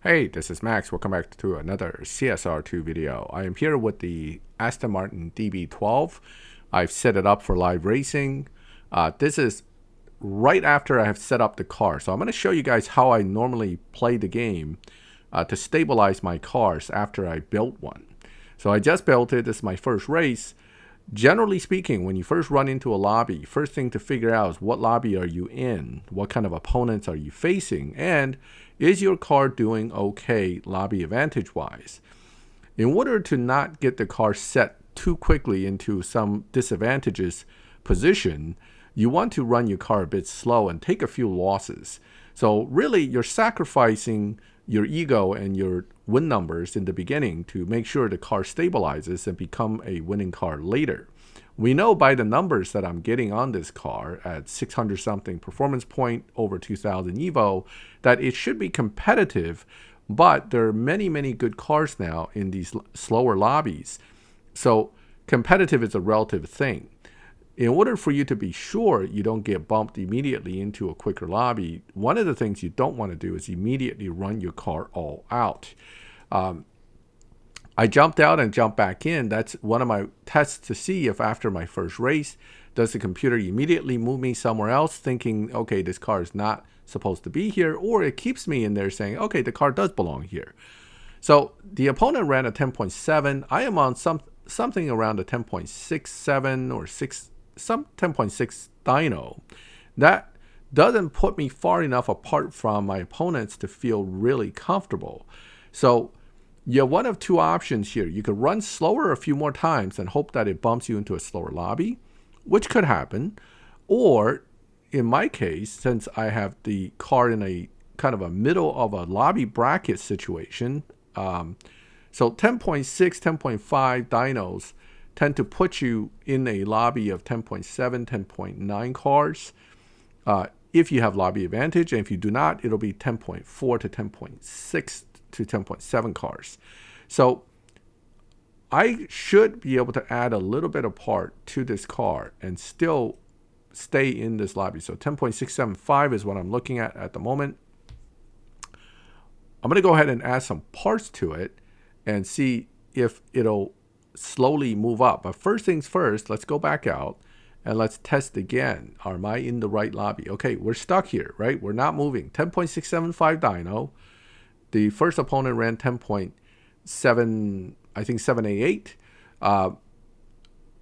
Hey, this is Max. Welcome back to another CSR2 video. I am here with the Aston Martin DB12. I've set it up for live racing. This is right after I have set up the car. So I'm going to show you guys how I normally play the game to stabilize my cars after I built one. So I just built it. This is my first race. Generally speaking, when you first run into a lobby, first thing to figure out is what lobby are you in? What kind of opponents are you facing? And is your car doing okay lobby advantage wise? In order to not get the car set too quickly into some disadvantageous position, you want to run your car a bit slow and take a few losses. So really, you're sacrificing your ego and your win numbers in the beginning to make sure the car stabilizes and become a winning car later. We know by the numbers that I'm getting on this car at 600 something performance point over 2000 Evo that it should be competitive, but there are many good cars now in these slower lobbies. So competitive is a relative thing. In order for you to be sure you don't get bumped immediately into a quicker lobby, one of the things you don't want to do is immediately run your car all out. I jumped out and jumped back in. That's one of my tests to see if after my first race, does the computer immediately move me somewhere else thinking, okay, this car is not supposed to be here, or it keeps me in there saying, okay, the car does belong here. So the opponent ran a 10.7. I am on something around a 10.67 or 10.6 dyno. That doesn't put me far enough apart from my opponents to feel really comfortable. So you have one of two options here. You could run slower a few more times and hope that it bumps you into a slower lobby, which could happen. Or in my case, since I have the car in a kind of a middle of a lobby bracket situation, so 10.6, 10.5 dynos tend to put you in a lobby of 10.7, 10.9 cars if you have lobby advantage. And if you do not, it'll be 10.4 to 10.6 to 10.7 cars. So I should be able to add a little bit of part to this car and still stay in this lobby. So 10.675 is what I'm looking at the moment. I'm going to go ahead and add some parts to it and see if it'll slowly move up. But first things first, let's go back out and let's test again. Am I in the right lobby? Okay, we're stuck here, right? We're not moving. 10.675 dyno. The first opponent ran 10.7, I think 788.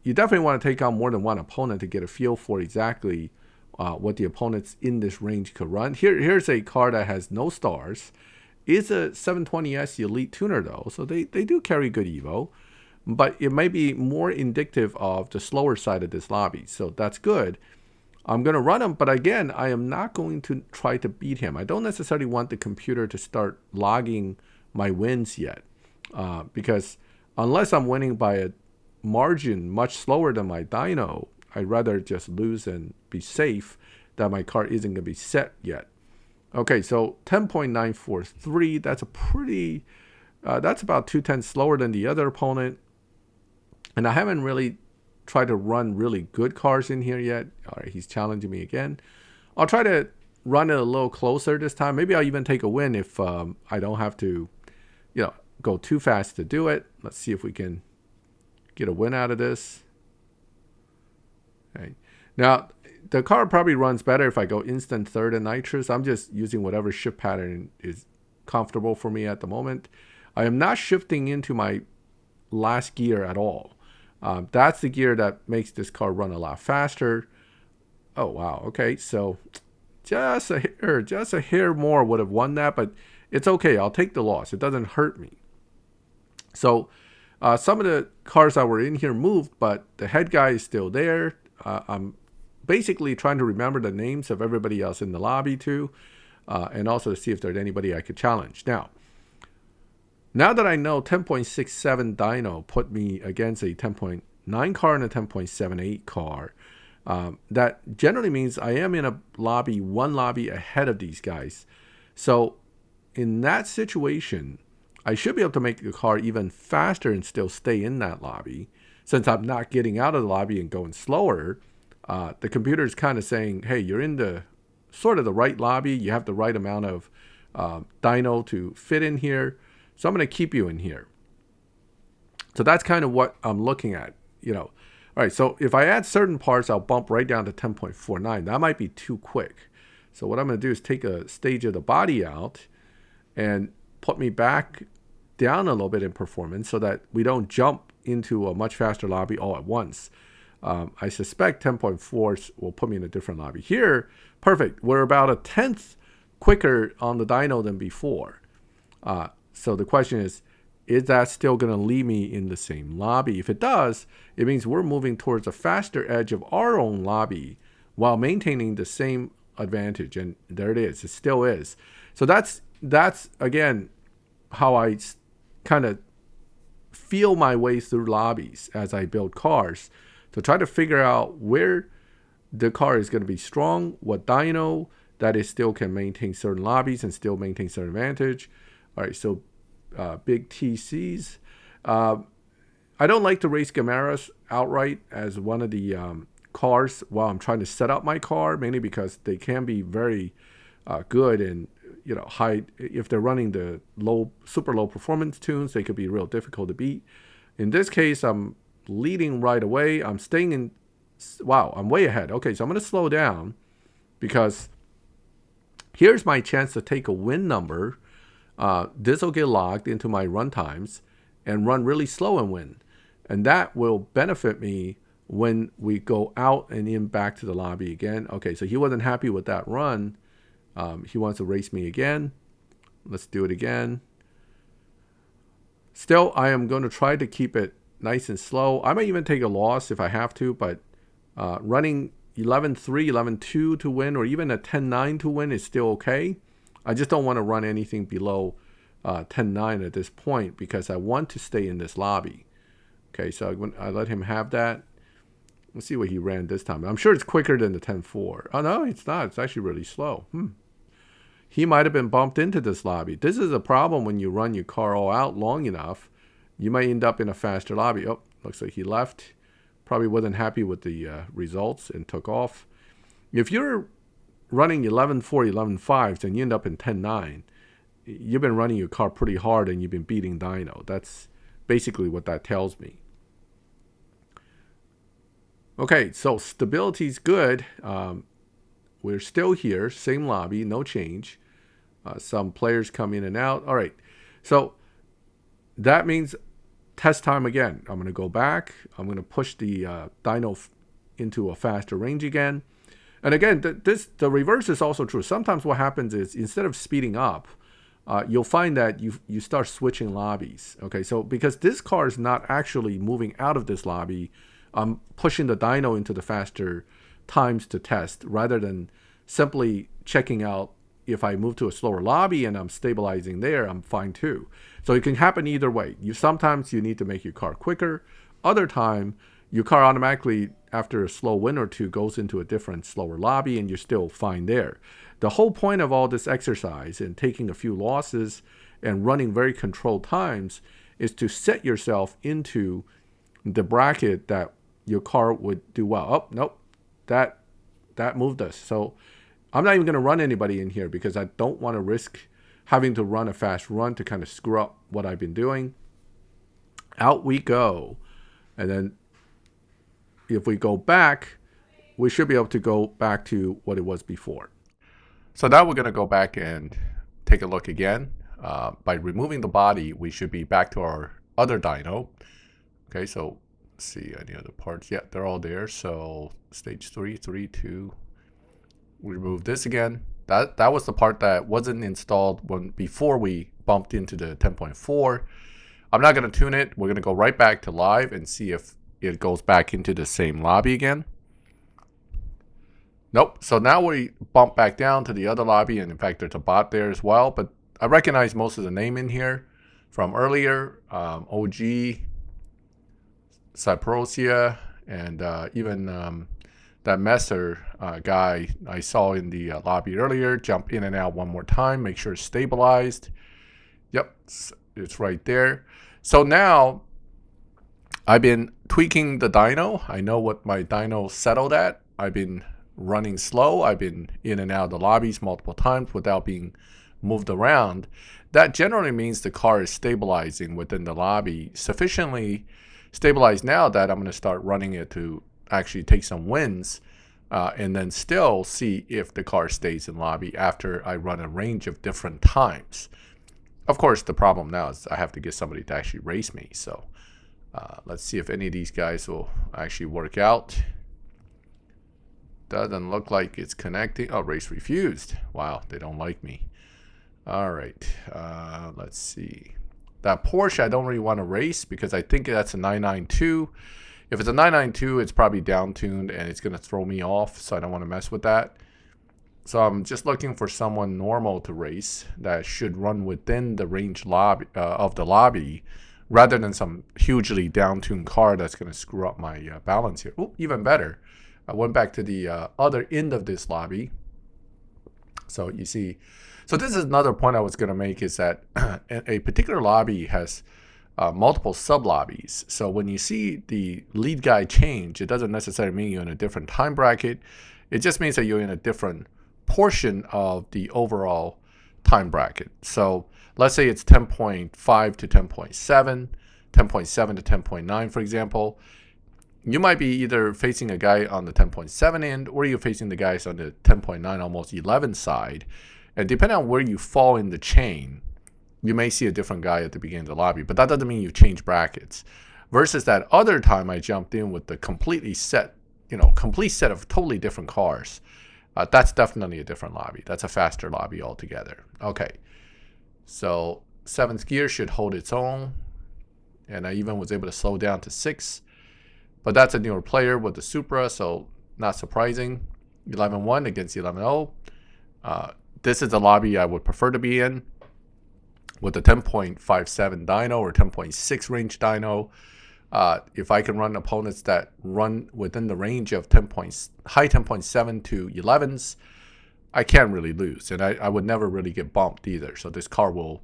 You definitely want to take on more than one opponent to get a feel for exactly what the opponents in this range could run. Here's a car that has no stars. It's a 720S Elite tuner though, so they do carry good Evo. But it may be more indicative of the slower side of this lobby. So that's good. I'm going to run him, but again, I am not going to try to beat him. I don't necessarily want the computer to start logging my wins yet. Because unless I'm winning by a margin much slower than my dyno, I'd rather just lose and be safe that my car isn't going to be set yet. Okay, so 10.943, that's a pretty, that's about 2/10 slower than the other opponent. And I haven't really tried to run really good cars in here yet. All right, he's challenging me again. I'll try to run it a little closer this time. Maybe I'll even take a win if I don't have to, go too fast to do it. Let's see if we can get a win out of this. Okay. Now, the car probably runs better if I go instant third and nitrous. I'm just using whatever shift pattern is comfortable for me at the moment. I am not shifting into my last gear at all. That's the gear that makes this car run a lot faster. Oh, wow. Okay, so just a hair more would have won that, but it's okay. I'll take the loss. It doesn't hurt me. So some of the cars that were in here moved, but the head guy is still there. I'm basically trying to remember the names of everybody else in the lobby too, and also to see if there's anybody I could challenge. Now that I know 10.67 dyno put me against a 10.9 car and a 10.78 car, that generally means I am in a lobby, one lobby ahead of these guys. So in that situation, I should be able to make the car even faster and still stay in that lobby. Since I'm not getting out of the lobby and going slower, the computer is kind of saying, hey, you're in the sort of the right lobby. You have the right amount of dyno to fit in here. So I'm going to keep you in here. So that's kind of what I'm looking at, All right, so if I add certain parts, I'll bump right down to 10.49. That might be too quick. So what I'm going to do is take a stage of the body out and put me back down a little bit in performance so that we don't jump into a much faster lobby all at once. I suspect 10.4 will put me in a different lobby. Here, perfect. We're about a tenth quicker on the dyno than before. So the question is that still going to leave me in the same lobby? If it does, it means we're moving towards a faster edge of our own lobby while maintaining the same advantage. And there it is. It still is. So that's again, how I kind of feel my way through lobbies as I build cars to try to figure out where the car is going to be strong, what dyno that it still can maintain certain lobbies and still maintain certain advantage. All right, so big TCs. I don't like to race Gamaras outright as one of the cars while I'm trying to set up my car, mainly because they can be very good and high. If they're running the super low performance tunes, they could be real difficult to beat. In this case, I'm leading right away. I'm staying in. Wow, I'm way ahead. Okay, so I'm going to slow down because here's my chance to take a win number. This will get logged into my run times and run really slow and win. And that will benefit me when we go out and in back to the lobby again. Okay, so he wasn't happy with that run. He wants to race me again. Let's do it again. Still, I am going to try to keep it nice and slow. I might even take a loss if I have to, but running 11.3, 11.2 to win, or even a 10.9 to win is still okay. I just don't want to run anything below 10.9 at this point because I want to stay in this lobby. Okay, so I let him have that. Let's see what he ran this time. I'm sure it's quicker than the 10.4. Oh, no, it's not. It's actually really slow. He might have been bumped into this lobby. This is a problem when you run your car all out long enough. You might end up in a faster lobby. Oh, looks like he left. Probably wasn't happy with the results and took off. If you're running 11.4, 11.5s and you end up in 10.9, you've been running your car pretty hard and you've been beating dyno. That's basically what that tells me. Okay, so stability's good. We're still here, same lobby, no change. Some players come in and out. All right, so that means test time again. I'm going to go back. I'm going to push the dyno into a faster range again. And again, the reverse is also true. Sometimes what happens is instead of speeding up, you'll find that you start switching lobbies. Okay, so because this car is not actually moving out of this lobby, I'm pushing the dyno into the faster times to test rather than simply checking out if I move to a slower lobby and I'm stabilizing there, I'm fine too. So it can happen either way. Sometimes you need to make your car quicker. Other time, your car automatically, after a slow win or two, goes into a different slower lobby and you're still fine there. The whole point of all this exercise and taking a few losses and running very controlled times is to set yourself into the bracket that your car would do well. Oh, nope, that moved us. So I'm not even going to run anybody in here because I don't want to risk having to run a fast run to kind of screw up what I've been doing. Out we go. And then if we go back, we should be able to go back to what it was before. So now we're going to go back and take a look again. By removing the body, we should be back to our other dyno. Okay, so let's see any other parts. Yeah, they're all there. So stage 3, 3, 2. Remove this again. That was the part that wasn't installed before we bumped into the 10.4. I'm not going to tune it. We're going to go right back to live and see if it goes back into the same lobby again. Nope. So now we bump back down to the other lobby, and in fact, there's a bot there as well. But I recognize most of the name in here from earlier. OG, Cyprosia, and even that Messer guy I saw in the lobby earlier. Jump in and out one more time. Make sure it's stabilized. Yep, it's right there. So now I've been tweaking the dyno. I know what my dyno settled at. I've been running slow. I've been in and out of the lobbies multiple times without being moved around, that generally means the car is stabilizing within the lobby, sufficiently stabilized now that I'm going to start running it to actually take some wins, and then still see if the car stays in lobby after I run a range of different times. Of course, the problem now is I have to get somebody to actually race me. So let's see if any of these guys will actually work out. Doesn't look like it's connecting. Oh, race refused. Wow, they don't like me. All right, let's see. That Porsche I don't really want to race because I think that's a 992. If it's a 992, it's probably down-tuned and it's going to throw me off, so I don't want to mess with that. So I'm just looking for someone normal to race that should run within the range lobby, of the lobby, rather than some hugely down-tuned car that's going to screw up my balance here. Ooh, even better. I went back to the other end of this lobby. So you see, so this is another point I was going to make, is that a particular lobby has multiple sub-lobbies. So when you see the lead guy change, it doesn't necessarily mean you're in a different time bracket. It just means that you're in a different portion of the overall time bracket. So let's say it's 10.5 to 10.7, 10.7 to 10.9, for example. You might be either facing a guy on the 10.7 end, or you're facing the guys on the 10.9, almost 11 side. And depending on where you fall in the chain, you may see a different guy at the beginning of the lobby, but that doesn't mean you change brackets. Versus that other time I jumped in with the complete set of totally different cars. That's definitely a different lobby. That's a faster lobby altogether. Okay, so 7th gear should hold its own, and I even was able to slow down to 6. But that's a newer player with the Supra, so not surprising. 11.1 against 11.0. This is the lobby I would prefer to be in, with the 10.57 dyno or 10.6 range dyno. If I can run opponents that run within the range of high 10.7 to 11s, I can't really lose. And I would never really get bumped either. So this car will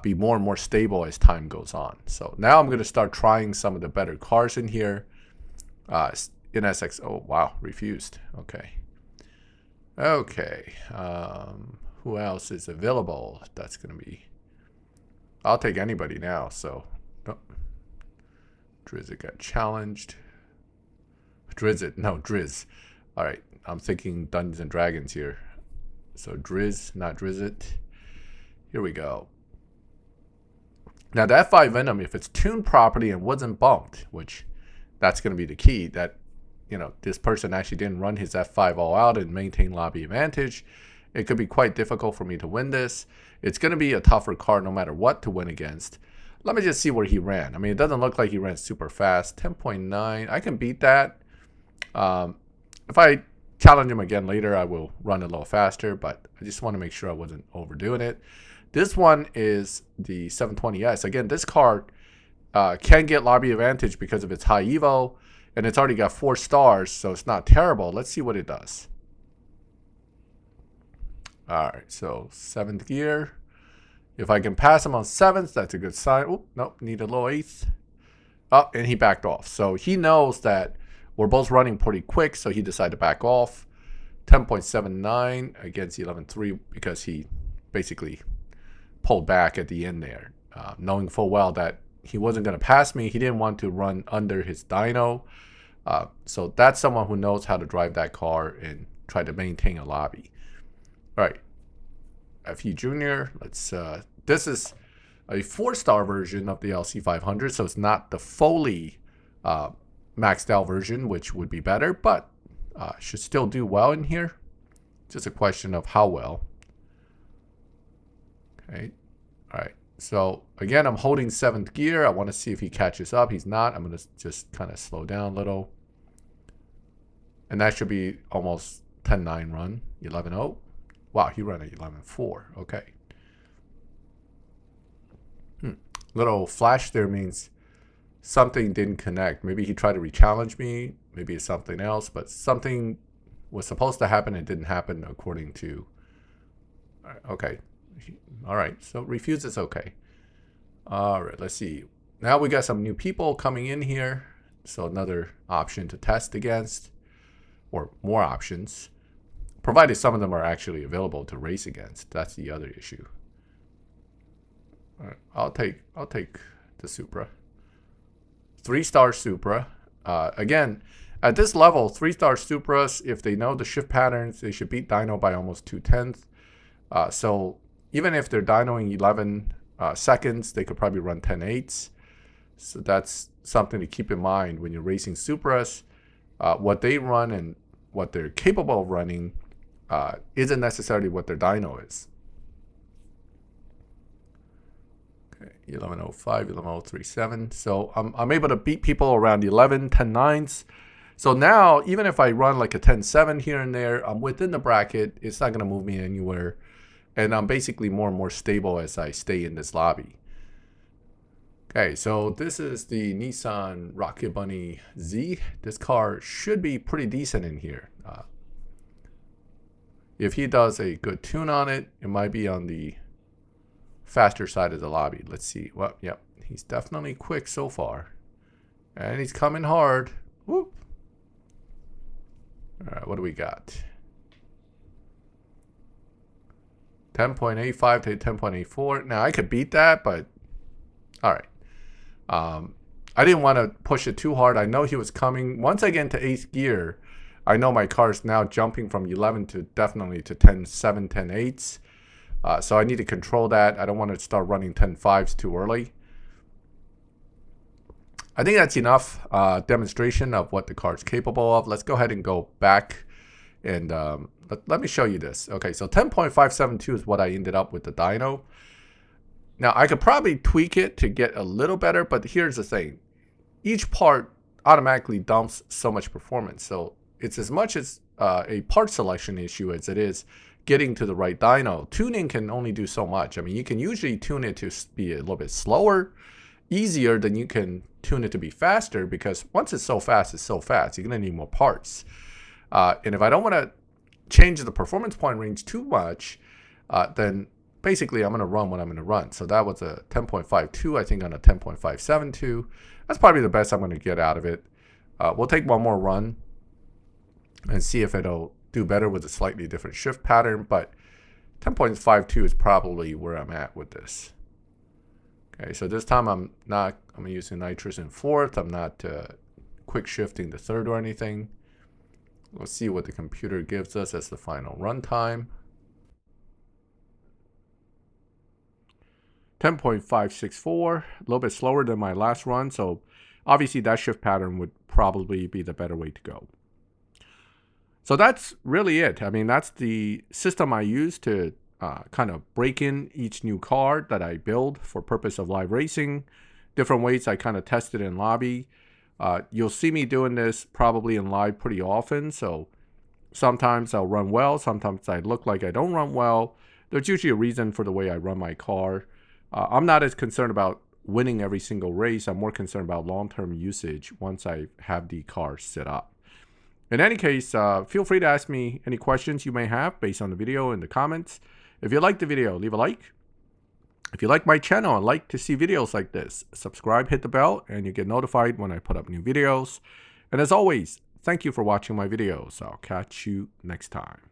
be more and more stable as time goes on. So now I'm going to start trying some of the better cars in here. In SX, oh, wow, refused. Okay. Okay. Who else is available? That's going to be... I'll take anybody now, so... Oh. Drizzt got challenged. Drizzt. All right, I'm thinking Dungeons and Dragons here. So Drizzt, not Drizzt. Here we go. Now the F5 Venom, if it's tuned properly and wasn't bumped, which that's going to be the key, that this person actually didn't run his F5 all out and maintain lobby advantage, it could be quite difficult for me to win this. It's going to be a tougher car no matter what to win against. Let me just see where he ran. I mean, it doesn't look like he ran super fast. 10.9, I can beat that. If I challenge him again later, I will run a little faster, but I just want to make sure I wasn't overdoing it. This one is the 720S. Again, this car can get lobby advantage because of its high evo, and it's already got 4 stars, so it's not terrible. Let's see what it does. All right, so 7th gear. If I can pass him on 7th, that's a good sign. Oh, nope, need a little 8th. Oh, and he backed off. So he knows that we're both running pretty quick, so he decided to back off. 10.79 against 11.3 because he basically pulled back at the end there, knowing full well that he wasn't going to pass me. He didn't want to run under his dyno. So that's someone who knows how to drive that car and try to maintain a lobby. All right, FE Junior. Let's. This is a 4-star version of the LC500, so it's not the fully maxed out version, which would be better, but should still do well in here. Just a question of how well. Okay. All right. So again, I'm holding 7th gear. I want to see if he catches up. He's not. I'm going to just kind of slow down a little. And that should be almost 10.9 run. 11.0. Wow, he ran at 11.4. Okay. Little flash there means something didn't connect. Maybe he tried to re-challenge me. Maybe it's something else. But something was supposed to happen and didn't happen according to... Okay. All right. So refuse is okay. All right. Let's see. Now we got some new people coming in here. So another option to test against. Or more options. provided some of them are actually available to race against. That's the other issue. All right, I'll take the Supra. 3-star Supra. Again, at this level, 3-star Supras, if they know the shift patterns, they should beat dyno by almost 2/10. So even if they're dynoing 11 seconds, they could probably run 10/8. So that's something to keep in mind when you're racing Supras. What they run and what they're capable of running isn't necessarily what their dyno is. Okay, 11:05, 11:37. So I'm able to beat people around 11, 10/9s. So now, even if I run like a 10/7 here and there, I'm within the bracket. It's not going to move me anywhere. And I'm basically more and more stable as I stay in this lobby. Okay, so this is the Nissan Rocket Bunny Z. This car should be pretty decent in here. If he does a good tune on it, it might be on the faster side of the lobby. Let's see. Well, yep, he's definitely quick so far. And he's coming hard. Whoop. All right, what do we got? 10.85 to 10.84. Now, I could beat that, but all right. I didn't want to push it too hard. I know he was coming. Once I get into 8th gear, I know my car is now jumping from 11 to definitely to 10.7, 10.8s. So I need to control that. I don't want to start running 10.5s too early. I think that's enough demonstration of what the car is capable of. Let's go ahead and go back and let me show you this. Okay, so 10.572 is what I ended up with the dyno. Now, I could probably tweak it to get a little better, but here's the thing. Each part automatically dumps so much performance. So it's as much as a part selection issue as it is getting to the right dyno. Tuning can only do so much. I mean, you can usually tune it to be a little bit slower, easier than you can tune it to be faster, because once it's so fast, it's so fast. You're going to need more parts. And if I don't want to change the performance point range too much, then basically I'm going to run what I'm going to run. So that was a 10.52, I think, on a 10.572. That's probably the best I'm going to get out of it. We'll take one more run and see if it'll do better with a slightly different shift pattern. But 10.52 is probably where I'm at with this. Okay, so this time I'm using nitrous in 4th. I'm not quick shifting to 3rd or anything. Let's see what the computer gives us as the final runtime. 10.564, a little bit slower than my last run. So obviously that shift pattern would probably be the better way to go. So that's really it. I mean, that's the system I use to kind of break in each new car that I build for purpose of live racing. Different ways I kind of test it in lobby. You'll see me doing this probably in live pretty often. So sometimes I'll run well. Sometimes I look like I don't run well. There's usually a reason for the way I run my car. I'm not as concerned about winning every single race. I'm more concerned about long-term usage once I have the car set up. In any case, feel free to ask me any questions you may have based on the video in the comments. If you like the video, leave a like. If you like my channel and like to see videos like this, subscribe, hit the bell, and you get notified when I put up new videos. And as always, thank you for watching my videos. I'll catch you next time.